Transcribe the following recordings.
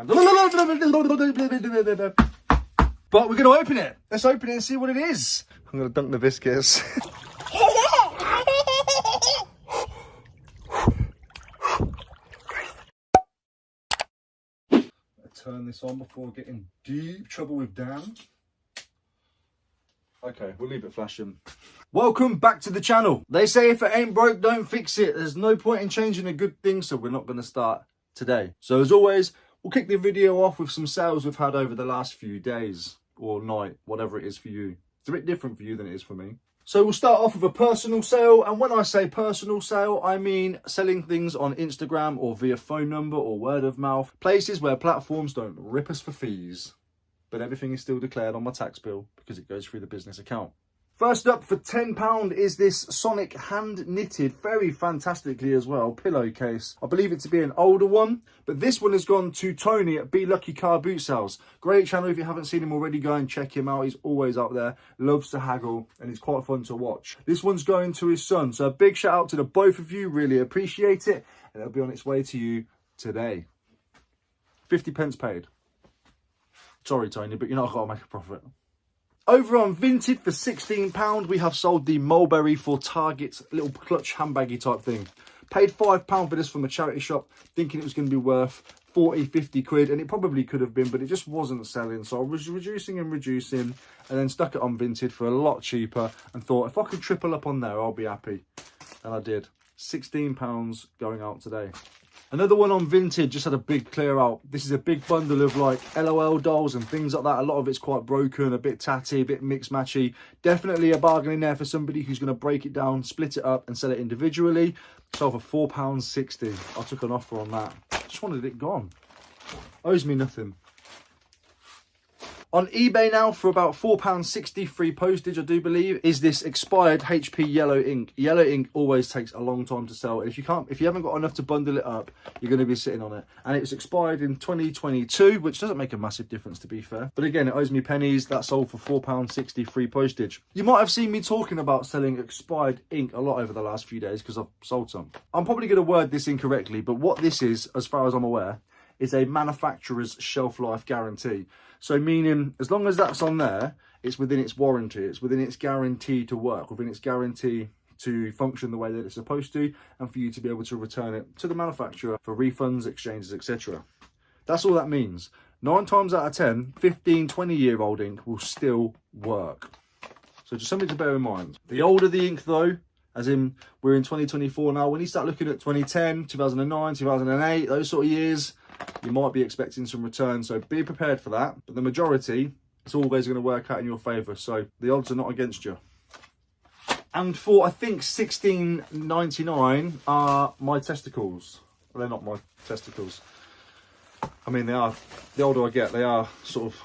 But we're going to open it. Let's open it and see what it is. I'm going to dunk the biscuits. Turn this on before we get in deep trouble with Dan. Okay, we'll leave it flashing. Welcome back to the channel. They say if it ain't broke, don't fix it. There's no point in changing a good thing, so we're not going to start today. So as always, we'll kick the video off with some sales we've had over the last few days or night, whatever it is for you. It's a bit different for you than it is for me. So we'll start off with a personal sale, and when I say personal sale, I mean selling things on Instagram or via phone number or word of mouth, places where platforms don't rip us for fees. But everything is still declared on my tax bill because it goes through the business account. First up for £10 is this Sonic hand knitted, very fantastically as well, pillowcase. I believe it to be an older one, but this one has gone to Tony at Be Lucky Car Boot Sales. Great channel. If you haven't seen him already, go and check him out. He's always up there, loves to haggle, and he's quite fun to watch. This one's going to his son, so a big shout out to the both of you. Really appreciate it, and it'll be on its way to you today. 50 pence paid. Sorry, Tony, but you know I've got to make a profit. Over on Vinted for £16, we have sold the Mulberry for Target little clutch handbaggy type thing. Paid £5 for this from a charity shop, thinking it was going to be worth 40, 50 quid, and it probably could have been, but it just wasn't selling. So I was reducing and reducing, and then stuck it on Vinted for a lot cheaper, and thought if I could triple up on there, I'll be happy. And I did. £16 going out today. Another one on Vinted, just had a big clear out. This is a big bundle of like LOL dolls and things like that. A lot of it's quite broken, a bit tatty, a bit mixed matchy. Definitely a bargain in there for somebody who's going to break it down, split it up and sell it individually. Sold for £4.60. I took an offer on that. Just wanted it gone. Owes me nothing. On eBay now for about £4.60 free postage, I do believe, is this expired HP yellow ink. Yellow ink always takes a long time to sell. If you haven't got enough to bundle it up, you're going to be sitting on it. And it's expired in 2022, which doesn't make a massive difference to be fair. But again, it owes me pennies. That sold for £4.60 free postage. You might have seen me talking about selling expired ink a lot over the last few days because I've sold some. I'm probably going to word this incorrectly, but what this is, as far as I'm aware, is a manufacturer's shelf life guarantee. So meaning, as long as that's on there, it's within its warranty, it's within its guarantee to work, within its guarantee to function the way that it's supposed to, and for you to be able to return it to the manufacturer for refunds, exchanges, etc. That's all that means. 9 times out of 10, 15, 20-year-old ink will still work. So just something to bear in mind. The older the ink though, as in we're in 2024 now, when you start looking at 2010, 2009, 2008, those sort of years, you might be expecting some returns, so be prepared for that. But the majority, it's always going to work out in your favour, so the odds are not against you. And for, I think, $16.99 are my testicles. Well, they're not my testicles. I mean, they are. The older I get, they are sort of...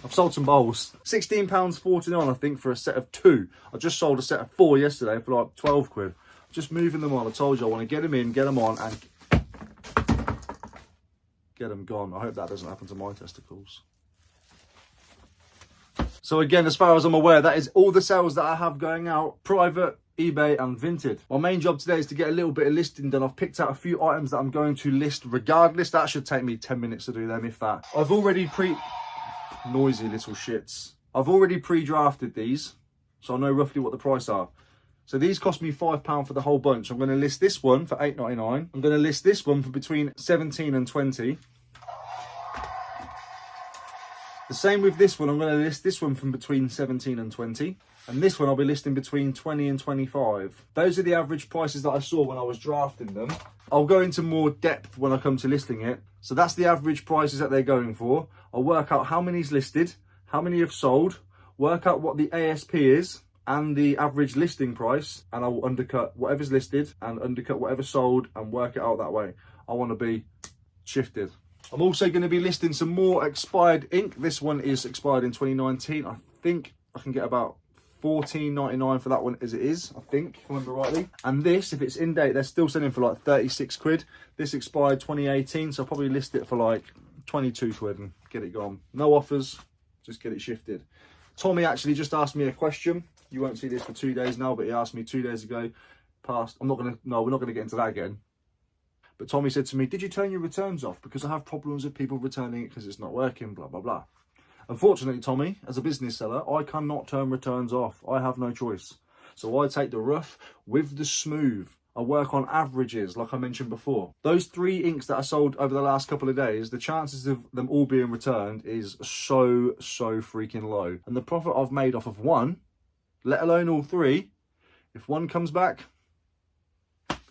I've sold some bowls. £16.49, I think, for a set of 2. I just sold a set of 4 yesterday for like 12 quid. Just moving them on. I told you I want to get them in, get them on, and get them gone. I hope that doesn't happen to my testicles. So again, as far as I'm aware, that is all the sales that I have going out, private, eBay and Vinted. My main job today is to get a little bit of listing done. I've picked out a few items that I'm going to list regardless. That should take me 10 minutes to do them, if that. I've already noisy little shits. I've already pre-drafted these, so I know roughly what the price are. So these cost me £5 for the whole bunch. I'm going to list this one for £8.99. I'm going to list this one for between 17 and 20. The same with this one. I'm going to list this one from between 17 and 20. And this one I'll be listing between 20 and 25. Those are the average prices that I saw when I was drafting them. I'll go into more depth when I come to listing it. So that's the average prices that they're going for. I'll work out how many's listed, how many have sold, work out what the ASP is, and the average listing price, and I will undercut whatever's listed and undercut whatever's sold and work it out that way. I want to be shifted. I'm also going to be listing some more expired ink. This one is expired in 2019. I think I can get about £14.99 for that one as it is, I think, if I remember rightly. And this, if it's in date, they're still selling for like 36 quid. This expired 2018, so I'll probably list it for like 22 quid and get it gone. No offers, just get it shifted. Tommy actually just asked me a question. You won't see this for 2 days now, but he asked me 2 days ago past. We're not going to get into that again. But Tommy said to me, did you turn your returns off? Because I have problems with people returning it because it's not working, blah, blah, blah. Unfortunately, Tommy, as a business seller, I cannot turn returns off. I have no choice. So I take the rough with the smooth. I work on averages, like I mentioned before. Those 3 inks that I sold over the last couple of days, the chances of them all being returned is so freaking low. And the profit I've made off of 1, let alone all 3, if 1 comes back,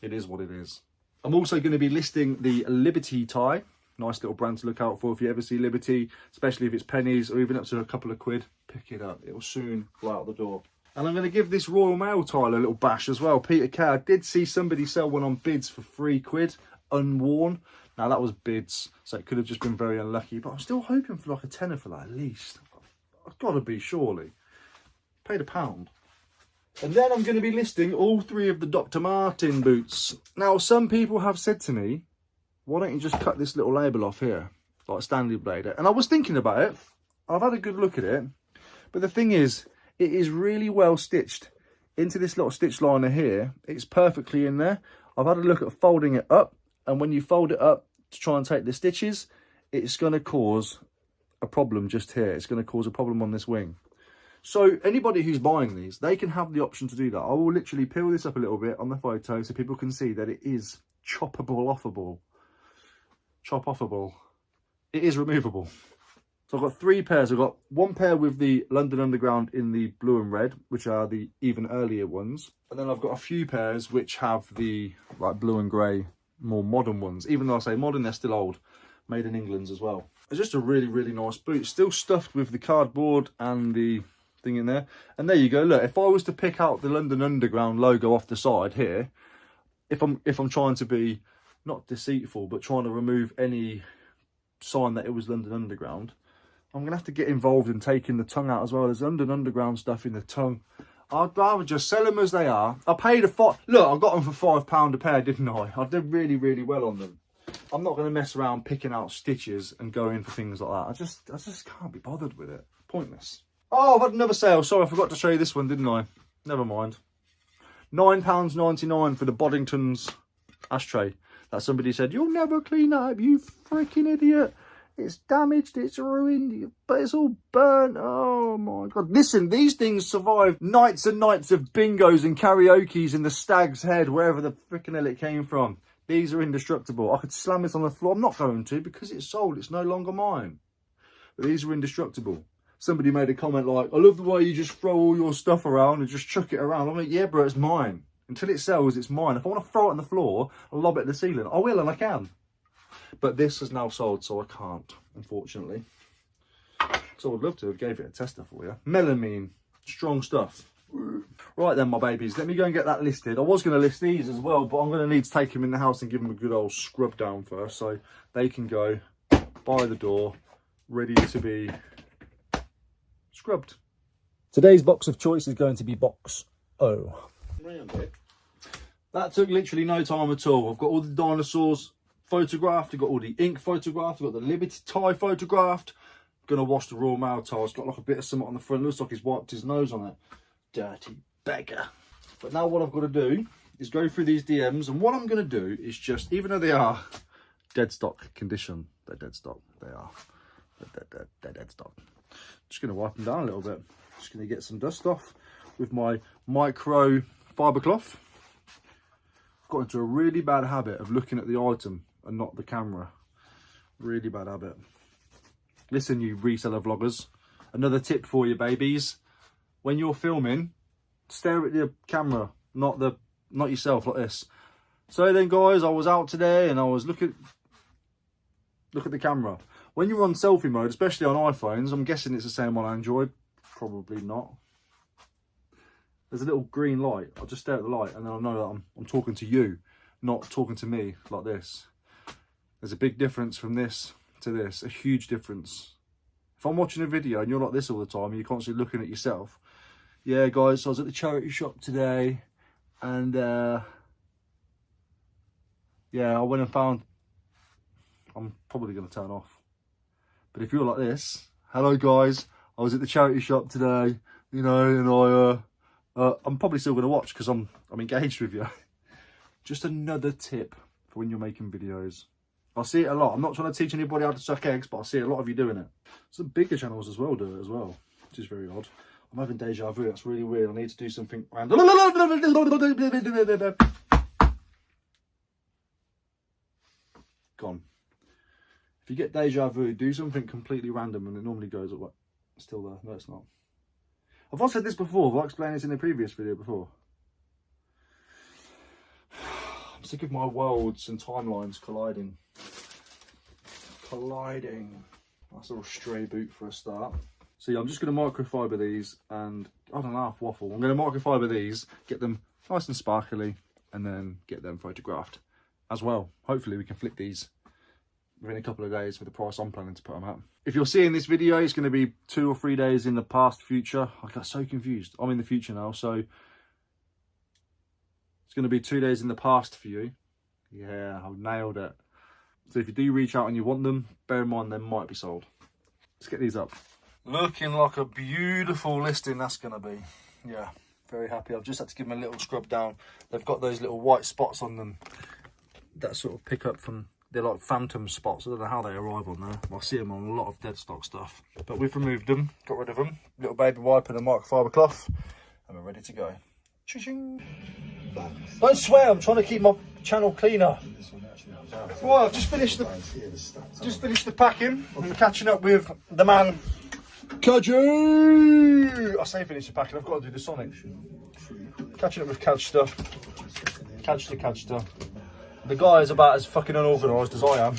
it is what it is. I'm also going to be listing the Liberty tie. Nice little brand to look out for if you ever see Liberty, especially if it's pennies or even up to a couple of quid. Pick it up. It will soon go out the door. And I'm going to give this Royal Mail tile a little bash as well. Peter Kay, I did see somebody sell one on bids for 3 quid, unworn. Now that was bids, so it could have just been very unlucky. But I'm still hoping for like a tenner for that at least. I've got to be, surely. Paid £1. And then I'm going to be listing all 3 of the Dr. Martin boots. Now, some people have said to me, why don't you just cut this little label off here, like Stanley Blade? And I was thinking about it. I've had a good look at it. But the thing is, it is really well stitched into this little stitch liner here. It's perfectly in there. I've had a look at folding it up. And when you fold it up to try and take the stitches, it's going to cause a problem just here. It's going to cause a problem on this wing. So anybody who's buying these, they can have the option to do that. I will literally peel this up a little bit on the photo so people can see that it is choppable offable. Chop offable. It is removable. So I've got 3 pairs. I've got 1 pair with the London Underground in the blue and red, which are the even earlier ones. And then I've got a few pairs which have the like blue and grey, more modern ones. Even though I say modern, they're still old. Made in England as well. It's just a really nice boot. Still stuffed with the cardboard and the thing in there. And there you go. Look, if I was to pick out the London Underground logo off the side here, if I'm trying to be not deceitful, but trying to remove any sign that it was London Underground, I'm going to have to get involved in taking the tongue out as well. There's London Underground stuff in the tongue. I'd rather just sell them as they are. I paid a $5. Look, I got them for £5 a pair, didn't I? I did really well on them. I'm not going to mess around picking out stitches and going for things like that. I just can't be bothered with it. Pointless. Oh, I've had another sale. Sorry, I forgot to show you this one, didn't I? Never mind. £9.99 for the Boddington's ashtray. That somebody said, you'll never clean that up, you freaking idiot. It's damaged, it's ruined, but it's all burnt. Oh my God. Listen, these things survived nights and nights of bingos and karaoke's in the Stag's Head, wherever the freaking hell it came from. These are indestructible. I could slam this on the floor. I'm not going to because it's sold. It's no longer mine. But these are indestructible. Somebody made a comment like, I love the way you just throw all your stuff around and just chuck it around. I'm like, yeah, bro, it's mine. Until it sells, it's mine. If I want to throw it on the floor and lob it at the ceiling, I will and I can. But this is now sold, so I can't, unfortunately. So I'd love to have gave it a tester for you. Melamine, strong stuff. Right then, my babies, let me go and get that listed. I was going to list these as well, but I'm going to need to take them in the house and give them a good old scrub down first, so they can go by the door, ready to be scrubbed. Today's box of choice is going to be box O. That took literally no time at all. I've got all the dinosaurs photographed, I've got all the ink photographed, I've got the Liberty tie photographed. I'm gonna wash the Royal Mail tie. It's got like a bit of something on the front. Looks like he's wiped his nose on it. Dirty beggar. But now what I've got to do is go through these DMs, and what I'm gonna do is just, even though they are dead stock condition, they're dead stock, they are. They're dead stock. Just gonna wipe them down a little bit. Just gonna get some dust off with my micro fibre cloth. I've got into a really bad habit of looking at the item and not the camera. Really bad habit. Listen, you reseller vloggers, another tip for you babies. When you're filming, stare at the camera, not yourself like this. So then guys, I was out today and I was look at the camera. When you're on selfie mode, especially on iPhones, I'm guessing it's the same on Android. Probably not. There's a little green light. I'll just stare at the light and then I'll know that I'm talking to you, not talking to me like this. There's a big difference from this to this, a huge difference. If I'm watching a video and you're like this all the time and you're constantly looking at yourself. Yeah guys, so I was at the charity shop today and yeah, I went and found, I'm probably going to turn off. But if you're like this, hello guys, I was at the charity shop today, you know, and I'm probably still going to watch because I'm engaged with you. Just another tip for when you're making videos. I see it a lot. I'm not trying to teach anybody how to suck eggs, but I see a lot of you doing it. Some bigger channels as well do it as well, which is very odd. I'm having deja vu. That's really weird. I need to do something random. Gone. If you get deja vu, do something completely random and it normally goes away. Still there. No, it's not. Have I said this before? Have I explained this in a previous video before? I'm sick of my worlds and timelines colliding. That's a little stray boot for a start. So yeah, I'm just going to microfiber these, and I don't know, half waffle. I'm going to microfiber these, get them nice and sparkly, and then get them photographed as well. Hopefully we can flip these within a couple of days for the price I'm planning to put them at. If you're seeing this video, it's going to be 2 or 3 days in the past future. I got so confused. I'm in the future now, so it's going to be 2 days in the past for you. Yeah, I nailed it. So if you do reach out and you want them, bear in mind they might be sold. Let's get these up. Looking like a beautiful listing that's going to be. Yeah, very happy. I've just had to give them a little scrub down. They've got those little white spots on them that sort of pick up from, they're like phantom spots. I don't know how they arrive on there. I see them on a lot of dead stock stuff. But we've removed them, got rid of them. Little baby wipe and a microfiber cloth, and we're ready to go. Ching. Don't swear, I'm trying to keep my channel cleaner. Right, I've just finished the packing. I'm catching up with the man Kaju. I say finish the packing, I've got to do the Sonic. Catching up with Kajster. Kajster. The guy is about as fucking unorganised as I am.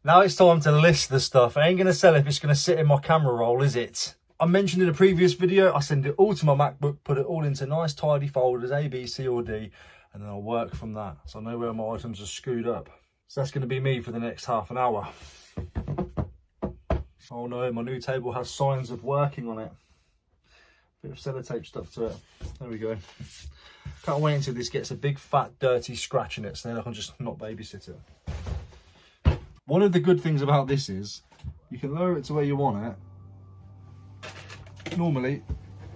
Now it's time to list the stuff. I ain't going to sell if it's going to sit in my camera roll, is it? I mentioned in a previous video, I send it all to my MacBook, put it all into nice tidy folders, A, B, C or D, and then I'll work from that. So I know where my items are screwed up. So that's going to be me for the next half an hour. Oh no, my new table has signs of working on it. Bit of sellotape stuff to it. There we go. Can't wait until this gets a big fat dirty scratch in it, so then I can just not babysit it. One of the good things about this is you can lower it to where you want it. Normally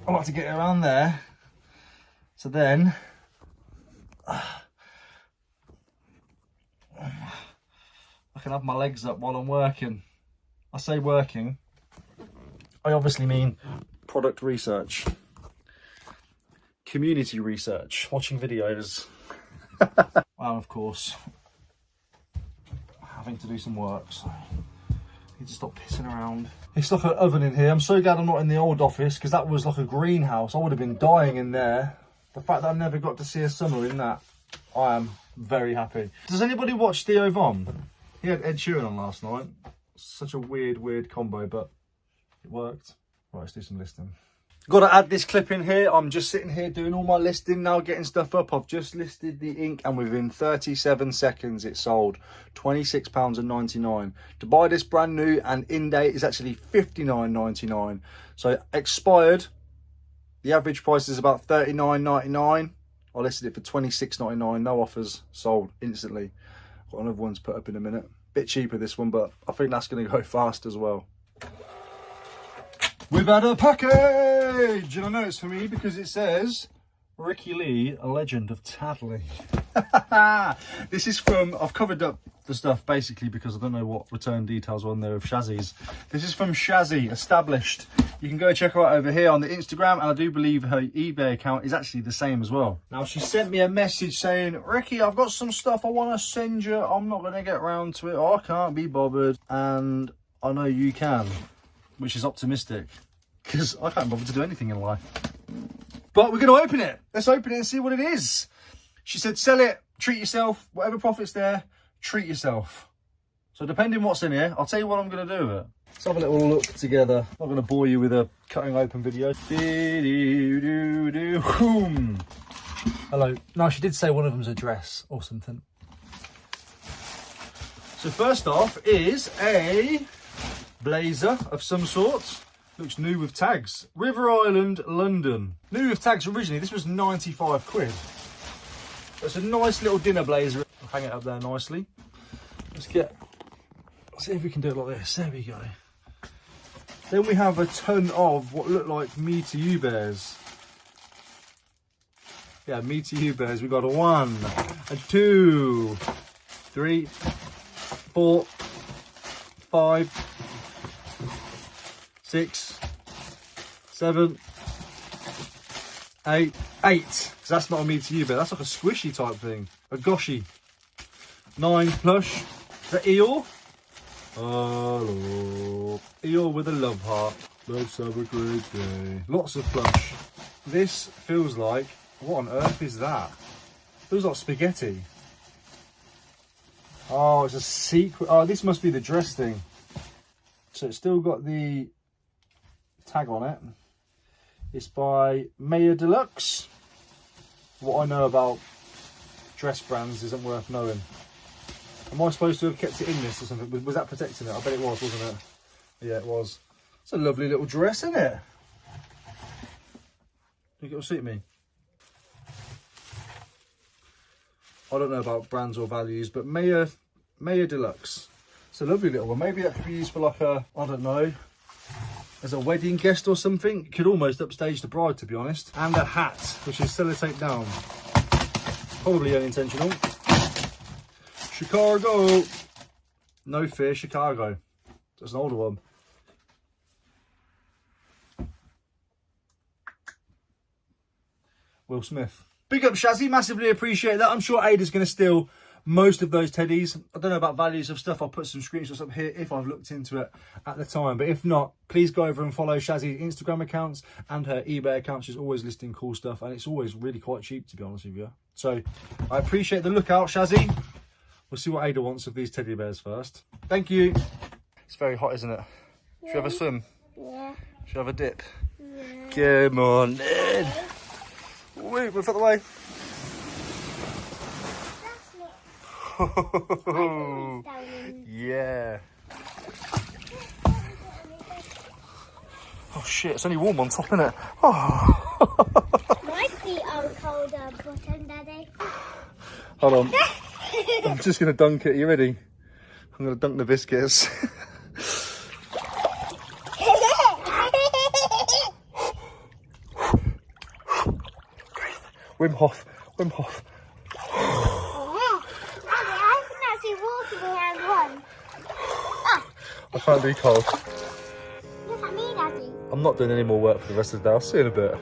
I like to get it around there, so then I can have my legs up while I'm working. I say working, I obviously mean product research, community research, watching videos. And of course having to do some work, so I need to stop pissing around. It's like an oven in here. I'm so glad I'm not in the old office, because that was like a greenhouse. I would have been dying in there. The fact that I never got to see a summer in that, I am very happy. Does anybody watch Theo Von? He had Ed Sheeran on last night. Such a weird combo, but it worked. Right, let's do some listing. Got to add this clip in here. I'm just sitting here doing all my listing now, getting stuff up. I've just listed the ink, and within 37 seconds it sold. £26.99. To buy this brand new and in date is actually £59.99. So expired, the average price is about £39.99. I listed it for £26.99. No offers, sold instantly. Got another one to put up in a minute. Bit cheaper this one, but I think that's going to go fast as well. We've had a package, and I know it's for me because it says Ricky Lee, a legend of Tadley. This is from, I've covered up the stuff basically because I don't know what return details are on there of Shazzy's. This is from Shazzy, established. You can go check her out over here on the Instagram, and I do believe her eBay account is actually the same as well. Now she sent me a message saying, Ricky, I've got some stuff I want to send you. I'm not going to get around to it. I can't be bothered. And I know you can, which is optimistic, because I can't bother to do anything in life. But we're going to open it. Let's open it and see what it is. She said, sell it, treat yourself, whatever profit's there, treat yourself. So depending what's in here, I'll tell you what I'm going to do with it. Let's have a little look together. I'm not going to bore you with a cutting open video. Hello. No, she did say one of them's a dress or something. So first off is a blazer of some sort. Looks new with tags. River Island, London. New with tags originally. This was 95 quid. It's a nice little dinner blazer. I'll hang it up there nicely. Let's see if we can do it like this. There we go. Then we have a ton of what look like Me to You bears. Yeah, me to you, bears. We got a 1, a 2, 3, 4, 5, 6, 7, 8. 8. Because that's not a me to you bear. That's like a squishy type thing. A Goshi. 9 plush. Is that Eeyore? Hello. Eeyore with a love heart. Let's have a great day. Lots of plush. This feels like, what on earth is that? Feels like spaghetti. Oh, it's a secret. Oh, this must be the dress thing. So it's still got the tag on it. It's by Maya Deluxe. What I know about dress brands isn't worth knowing. Am I supposed to have kept it in this or something? Was that protecting it? I bet it was, wasn't it? Yeah, it was. It's a lovely little dress, isn't it? Think it'll suit me? I don't know about brands or values, but Maya Deluxe. It's a lovely little one. Maybe that could be used for like a, I don't know, as a wedding guest or something. Could almost upstage the bride, to be honest. And a hat, which is sellotape down. Probably unintentional. Chicago. No fear, Chicago. That's an older one. Will Smith. Big up Shazzy, massively appreciate that. I'm sure Ada's going to steal most of those teddies. I don't know about values of stuff. I'll put some screenshots up here if I've looked into it at the time. But if not, please go over and follow Shazzy's Instagram accounts and her eBay account. She's always listing cool stuff and it's always really quite cheap, to be honest with you. So I appreciate the lookout, Shazzy. We'll see what Ada wants of these teddy bears first. Thank you. It's very hot, isn't it? Yeah. Should you have a swim? Yeah. Should you have a dip? Yeah. Come on in. Wait, move out the way. Yeah. Oh shit, it's only warm on top, isn't it? Oh. My feet are colder, bottom, Daddy. Hold on. I'm just going to dunk it. Are you ready? I'm going to dunk the biscuits. Wim Hof. Wim Hof. I can't do cold. Look at me, Daddy. I'm not doing any more work for the rest of the day. I'll see you in a bit.